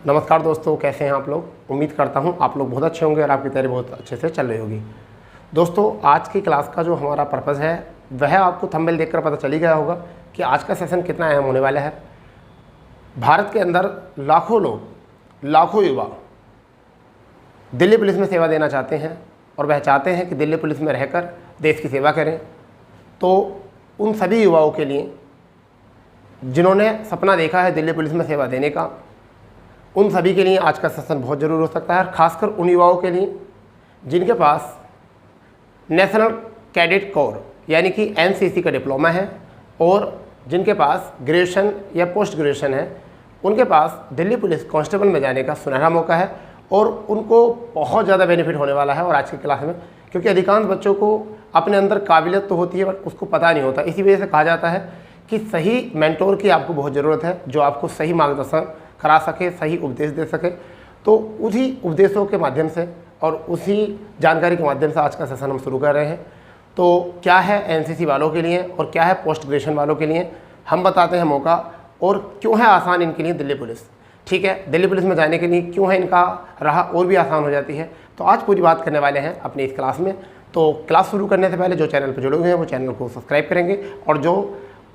नमस्कार दोस्तों, कैसे हैं आप लोग। उम्मीद करता हूं आप लोग बहुत अच्छे होंगे और आपकी तैयारी बहुत अच्छे से चल रही होगी। दोस्तों, आज की क्लास का जो हमारा पर्पज़ है वह आपको थंबनेल देखकर पता चल ही गया होगा कि आज का सेशन कितना अहम होने वाला है। भारत के अंदर लाखों लोग, लाखों युवा दिल्ली पुलिस में सेवा देना चाहते हैं और वह चाहते हैं कि दिल्ली पुलिस में रहकर देश की सेवा करें। तो उन सभी युवाओं के लिए जिन्होंने सपना देखा है दिल्ली पुलिस में सेवा देने का, उन सभी के लिए आज का सेशन बहुत ज़रूरी हो सकता है। खासकर उन युवाओं के लिए जिनके पास नेशनल कैडेट कोर यानी कि एनसीसी का डिप्लोमा है और जिनके पास ग्रेजुएशन या पोस्ट ग्रेजुएशन है, उनके पास दिल्ली पुलिस कांस्टेबल में जाने का सुनहरा मौका है और उनको बहुत ज़्यादा बेनिफिट होने वाला है। और आज की क्लास में, क्योंकि अधिकांश बच्चों को अपने अंदर काबिलियत तो होती है बट उसको पता नहीं होता, इसी वजह से कहा जाता है कि सही मेंटोर की आपको बहुत ज़रूरत है जो आपको सही मार्गदर्शन करा सके, सही उपदेश दे सके। तो उसी उपदेशों के माध्यम से और उसी जानकारी के माध्यम से आज का सेशन हम शुरू कर रहे हैं। तो क्या है एनसीसी वालों के लिए और क्या है पोस्ट ग्रेजुएशन वालों के लिए, हम बताते हैं मौका। और क्यों है आसान इनके लिए दिल्ली पुलिस, ठीक है, दिल्ली पुलिस में जाने के लिए क्यों है इनका राह और भी आसान हो जाती है। तो आज पूरी बात करने वाले हैं अपनी इस क्लास में। तो क्लास शुरू करने से पहले जो चैनल पर जुड़े हुए हैं वो चैनल को सब्सक्राइब करेंगे और जो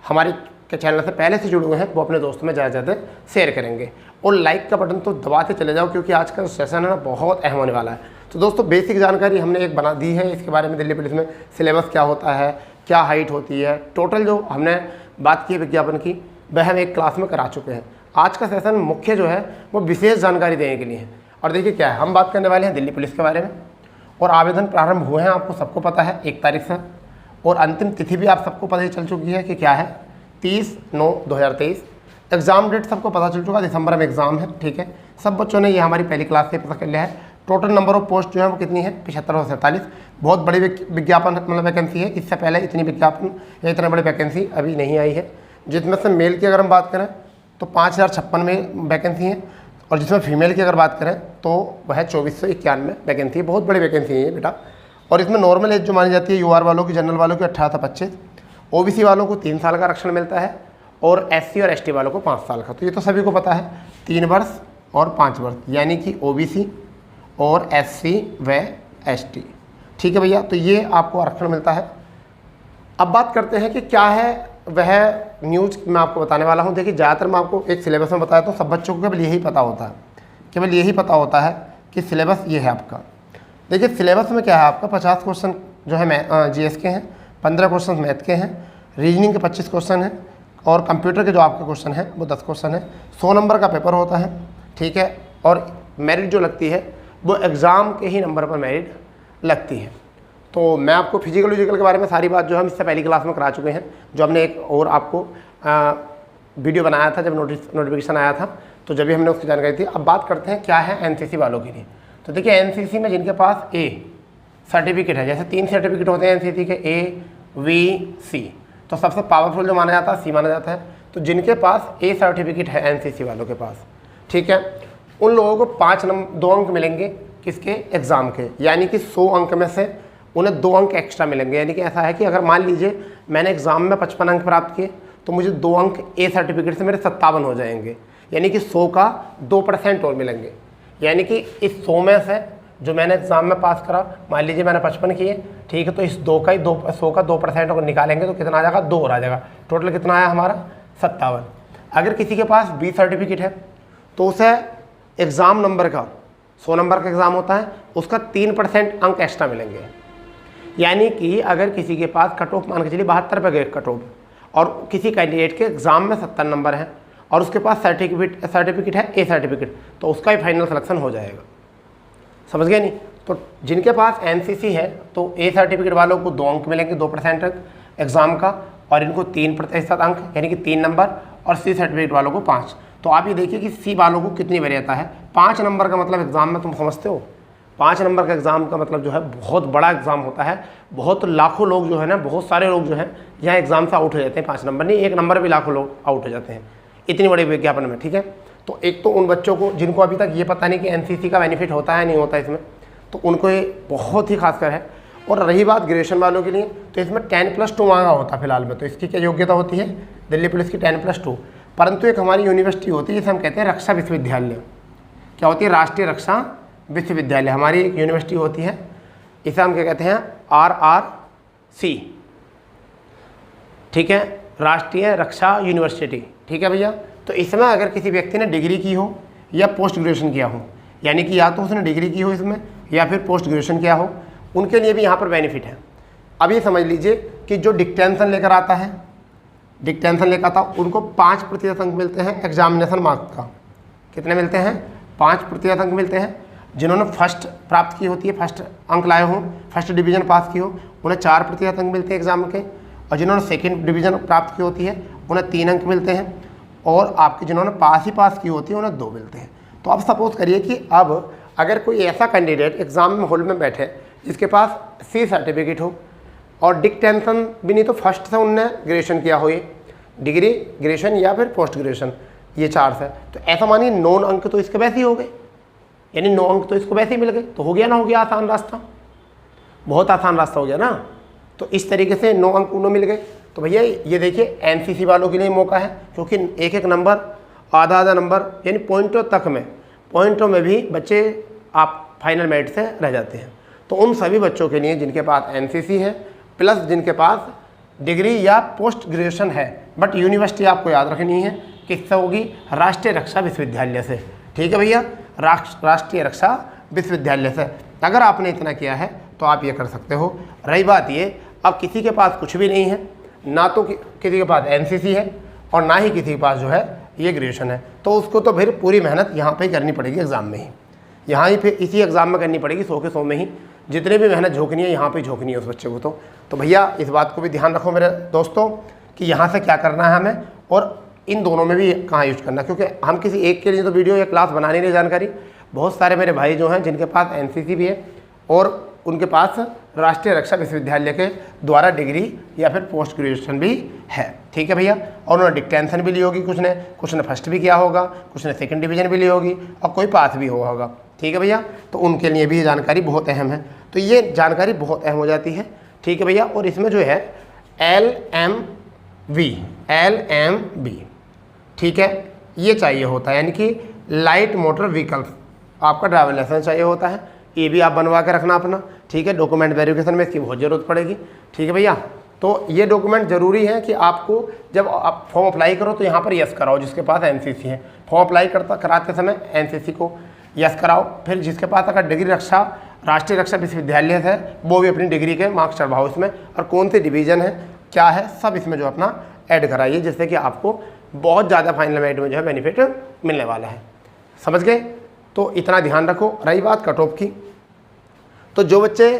हमारे के चैनल से पहले से जुड़े हुए हैं वो अपने दोस्तों में ज़्यादा से ज़्यादा शेयर करेंगे और लाइक का बटन तो दबाते चले जाओ, क्योंकि आज का सेशन है ना बहुत अहम होने वाला है। तो दोस्तों, बेसिक जानकारी हमने एक बना दी है इसके बारे में, दिल्ली पुलिस में सिलेबस क्या होता है, क्या हाइट होती है, टोटल जो हमने बात की है विज्ञापन की वह हम एक क्लास में करा चुके हैं। आज का सेशन मुख्य जो है वो विशेष जानकारी देने के लिए है। और देखिए क्या है, हम बात करने वाले हैं दिल्ली पुलिस के बारे में। और आवेदन प्रारंभ हुए हैं, आपको सबको पता है 1 तारीख से, और अंतिम तिथि भी आप सबको पता ही चल चुकी है कि क्या है 30/9/2023। एग्ज़ाम डेट सबको पता चल चुका, दिसंबर में एग्ज़ाम है, ठीक है। सब बच्चों ने ये हमारी पहली क्लास से पता कर लिया है। टोटल नंबर ऑफ पोस्ट जो है वो कितनी है, 7547। बहुत बड़ी विज्ञापन मतलब वैकेंसी है। इससे पहले इतनी विज्ञापन या इतने बड़ी वैकेंसी अभी नहीं आई है। जिसमें से मेल की अगर हम बात करें तो 5056 में वैकेंसी है, और जिसमें फीमेल की अगर बात करें तो वह 2491 वैकेंसी है। बहुत बड़ी वैकेंसी है ये बेटा। और इसमें नॉर्मल एज जो मानी जाती है यूआर वालों की, जनरल वालों की 18 से 25, ओबीसी वालों को 3 साल का आरक्षण मिलता है और एससी और एसटी वालों को 5 साल का। तो ये तो सभी को पता है, 3 वर्ष और 5 वर्ष, यानी कि ओबीसी और एससी व एसटी, ठीक है भैया। तो ये आपको आरक्षण मिलता है। अब बात करते हैं कि क्या है वह न्यूज़ मैं आपको बताने वाला हूँ। देखिए, ज़्यादातर मैं आपको एक सिलेबस में बताया तो सब बच्चों को केवल यही पता होता है, केवल यही पता होता है कि सिलेबस ये है आपका। देखिए सिलेबस में क्या है आपका, 50 क्वेश्चन जो है जीएस के हैं, 15 क्वेश्चन मैथ के हैं, रीजनिंग के 25 क्वेश्चन हैं और कंप्यूटर के जो आपके क्वेश्चन हैं वो 10 क्वेश्चन है। 100 नंबर का पेपर होता है, ठीक है। और मेरिट जो लगती है वो एग्ज़ाम के ही नंबर पर मेरिट लगती है। तो मैं आपको फिजिकल के बारे में सारी बात जो हम इससे पहली क्लास में करा चुके हैं, जो हमने एक और आपको वीडियो बनाया था जब नोटिफिकेशन आया था, तो जब भी हमने उसकी जानकारी दी। अब बात करते हैं क्या है एनसीसी वालों के लिए। तो देखिए, एनसीसी में जिनके पास ए सर्टिफिकेट है, जैसे 3 सर्टिफिकेट होते हैं एनसीसी के, ए वी सी, तो सबसे पावरफुल जो माना जाता है सी माना जाता है। तो जिनके पास ए सर्टिफिकेट है एनसीसी वालों के पास, ठीक है, उन लोगों को 2 अंक मिलेंगे किसके, एग्ज़ाम के। यानी कि 100 अंक में से उन्हें 2 अंक एक्स्ट्रा मिलेंगे। यानी कि ऐसा है कि अगर मान लीजिए मैंने एग्ज़ाम में 55 अंक प्राप्त किए तो मुझे 2 अंक ए सर्टिफिकेट से मेरे 57 हो जाएंगे। यानी कि 100 का 2% और मिलेंगे। यानी कि इस 100 में से जो मैंने एग्ज़ाम में पास करा, मान लीजिए मैंने 55 किए, ठीक है, तो इस 100 का 2% अगर निकालेंगे तो कितना आ जाएगा, 2 और आ जाएगा। टोटल कितना आया हमारा, 57। अगर किसी के पास बी सर्टिफिकेट है तो उसे एग्ज़ाम नंबर का 100 नंबर का एग्ज़ाम होता है, उसका 3% अंक एक्स्ट्रा मिलेंगे। यानी कि अगर किसी के पास कट ऑफ मान के चलिए 72 पे गए कट ऑफ, और किसी कैंडिडेट के एग्ज़ाम में 70 नंबर हैं और उसके पास सर्टिफिकेट है ए सर्टिफिकेट, तो उसका ही फाइनल सिलेक्शन हो जाएगा। समझ गए नहीं। तो जिनके पास एनसीसी है तो ए सर्टिफिकेट वालों को 2 अंक मिलेंगे, 2% अंक एग्ज़ाम का, और इनको 3% अंक यानी कि 3 नंबर, और सी सर्टिफिकेट वालों को 5। तो आप ये देखिए कि सी वालों को कितनी वरीयता है। 5 नंबर का मतलब एग्ज़ाम में तुम समझते हो, 5 नंबर का एग्ज़ाम का मतलब जो है बहुत बड़ा एग्ज़ाम होता है। बहुत लाखों लोग जो है ना, बहुत सारे लोग जो हैं यहाँ एग्ज़ाम से आउट हो जाते हैं। 5 नंबर नहीं, 1 नंबर भी लाखों लोग आउट हो जाते हैं इतनी बड़ी विज्ञापन में, ठीक है। तो एक तो उन बच्चों को जिनको अभी तक ये पता नहीं कि एनसीसी का बेनिफिट होता है नहीं होता इसमें, तो उनको ये बहुत ही खासकर है। और रही बात ग्रेजुएशन वालों के लिए, तो इसमें 10+2 मांगा होता है फिलहाल में। तो इसकी क्या योग्यता होती है, दिल्ली पुलिस की 10+2। परंतु एक हमारी यूनिवर्सिटी होती है जिसे हम कहते हैं रक्षा विश्वविद्यालय, क्या होती है, राष्ट्रीय रक्षा विश्वविद्यालय, हमारी एक यूनिवर्सिटी होती है, इसे हम क्या कहते हैं, RRC, ठीक है, राष्ट्रीय रक्षा यूनिवर्सिटी, ठीक है भैया। तो इसमें अगर किसी व्यक्ति ने डिग्री की हो या पोस्ट ग्रेजुएशन किया हो, यानी कि या तो उसने डिग्री की हो इसमें या फिर पोस्ट ग्रेजुएशन किया हो, उनके लिए भी यहाँ पर बेनिफिट है। अब ये समझ लीजिए कि जो डिक्टेंशन लेकर आता है, डिक्टेंशन लेकर आता उनको 5% अंक मिलते हैं एग्जामिनेशन मार्क्स का। कितने मिलते हैं, 5% अंक मिलते हैं। जिन्होंने फर्स्ट प्राप्त की होती है, फर्स्ट अंक लाए हों, फर्स्ट डिवीज़न पास की हो, उन्हें 4% अंक मिलते हैं एग्जाम के। और जिन्होंने सेकंड डिवीज़न प्राप्त की होती है उन्हें 3 अंक मिलते हैं। और आपके जिन्होंने पास की होती है उन्हें 2 मिलते हैं। तो अब सपोज करिए कि अब अगर कोई ऐसा कैंडिडेट एग्ज़ाम में हॉल में बैठे जिसके पास C सर्टिफिकेट हो और डिक्टेंशन भी नहीं तो फर्स्ट से उनने ग्रेजुएशन किया हो, ये डिग्री, ग्रेजुएशन या फिर पोस्ट ग्रेजुएशन, ये 4 से, तो ऐसा मानिए 9 अंक तो इसके वैसे ही हो गए, यानी 9 अंक तो इसको वैसे ही मिल गए। तो हो गया ना, हो गया आसान रास्ता, बहुत आसान रास्ता हो गया ना। तो इस तरीके से 9 अंक उन्हें मिल गए। तो भैया ये देखिए NCC वालों के लिए मौका है, क्योंकि एक नंबर, आधा नंबर, यानी पॉइंटों तक में, पॉइंटों में भी बच्चे आप फाइनल मेरिट से रह जाते हैं। तो उन सभी बच्चों के लिए जिनके पास NCC है प्लस जिनके पास डिग्री या पोस्ट ग्रेजुएशन है, बट यूनिवर्सिटी आपको याद रखनी है किससे होगी, राष्ट्रीय रक्षा विश्वविद्यालय से, ठीक है भैया, राष्ट्रीय रक्षा विश्वविद्यालय से। अगर आपने इतना किया है तो आप ये कर सकते हो। रही बात ये, अब किसी के पास कुछ भी नहीं है, ना तो किसी के पास NCC है और ना ही किसी के पास जो है ये ग्रेजुएशन है, तो उसको तो फिर पूरी मेहनत यहाँ पे करनी पड़ेगी एग्ज़ाम में ही, यहाँ ही फिर इसी एग्ज़ाम में करनी पड़ेगी, 100 के 100 में ही, जितने भी मेहनत झोंकनी है यहाँ पे झोंकनी है उस बच्चे को। तो भैया इस बात को भी ध्यान रखो मेरे दोस्तों कि यहाँ से क्या करना है हमें और इन दोनों में भी कहाँ यूज करना है, क्योंकि हम किसी एक के लिए तो वीडियो या क्लास बना नहीं रहे जानकारी। बहुत सारे मेरे भाई जो हैं जिनके पास NCC भी है और उनके पास राष्ट्रीय रक्षा विश्वविद्यालय के द्वारा डिग्री या फिर पोस्ट ग्रेजुएशन भी है, ठीक है भैया। और उन्होंने डिक्टेंशन भी ली होगी, कुछ ने फर्स्ट भी किया होगा, कुछ ने सेकंड डिवीज़न भी ली होगी और कोई पास भी हुआ होगा, ठीक है भैया। तो उनके लिए भी ये जानकारी बहुत अहम है। तो ये जानकारी बहुत अहम हो जाती है, ठीक है भैया। और इसमें जो है LMV, ठीक है, ये चाहिए होता है, यानी कि लाइट मोटर व्हीकल, आपका ड्राइविंग लाइसेंस चाहिए होता है, ये भी आप बनवा के रखना अपना, ठीक है। डॉक्यूमेंट वेरिफिकेशन में इसकी बहुत ज़रूरत पड़ेगी, ठीक है भैया। तो ये डॉक्यूमेंट ज़रूरी है कि आपको जब आप फॉर्म अप्लाई करो तो यहाँ पर यस कराओ जिसके पास NCC है, फॉर्म अप्लाई कराते समय NCC को यस कराओ। फिर जिसके पास अगर डिग्री रक्षा राष्ट्रीय रक्षा विश्वविद्यालय है वो भी अपनी डिग्री के मार्क्स चढ़ाओ इसमें, और कौन सी डिवीज़न है क्या है सब इसमें जो अपना ऐड कराइए, जिससे कि आपको बहुत ज़्यादा फाइनल मेरिट में जो है बेनिफिट मिलने वाला है, समझ गए। तो इतना ध्यान रखो। रही बात कट ऑफ की, तो जो बच्चे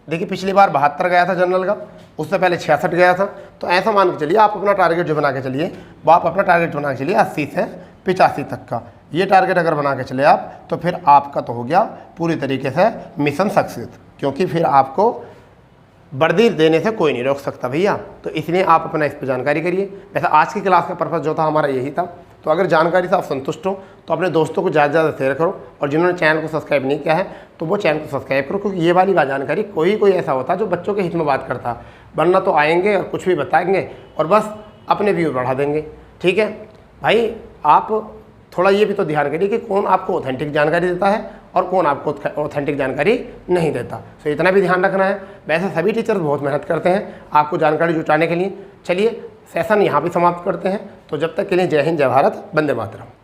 देखिए पिछली बार 72 गया था जनरल का, उससे पहले 66 गया था, तो ऐसा मान के चलिए आप अपना टारगेट जो बना के चलिए, वो आप अपना टारगेट बना के चलिए 80 से 85 तक का। ये टारगेट अगर बना के चले आप तो फिर आपका तो हो गया पूरी तरीके से मिशन सक्सेस, क्योंकि फिर आपको वर्दी देने से कोई नहीं रोक सकता भैया। तो इसलिए आप अपना इस पर जानकारी करिए। वैसे आज की क्लास का पर्पज़ जो था हमारा यही था। तो अगर जानकारी से आप संतुष्ट हो तो अपने दोस्तों को ज़्यादा से ज़्यादा शेयर करो, और जिन्होंने चैनल को सब्सक्राइब नहीं किया है तो वो चैनल को सब्सक्राइब करो, क्योंकि ये वाली जानकारी कोई ऐसा होता है जो बच्चों के हित में बात करता, वरना तो आएंगे और कुछ भी बताएंगे और बस अपने व्यू बढ़ा देंगे, ठीक है भाई। आप थोड़ा ये भी तो ध्यान करिए कि कौन आपको ऑथेंटिक जानकारी देता है और कौन आपको ऑथेंटिक जानकारी नहीं देता, तो इतना भी ध्यान रखना है। वैसे सभी टीचर्स बहुत मेहनत करते हैं आपको जानकारी जुटाने के लिए। चलिए सेशन यहाँ भी समाप्त करते हैं। तो जब तक के लिए जय हिंद, जय भारत, वंदे मातरम।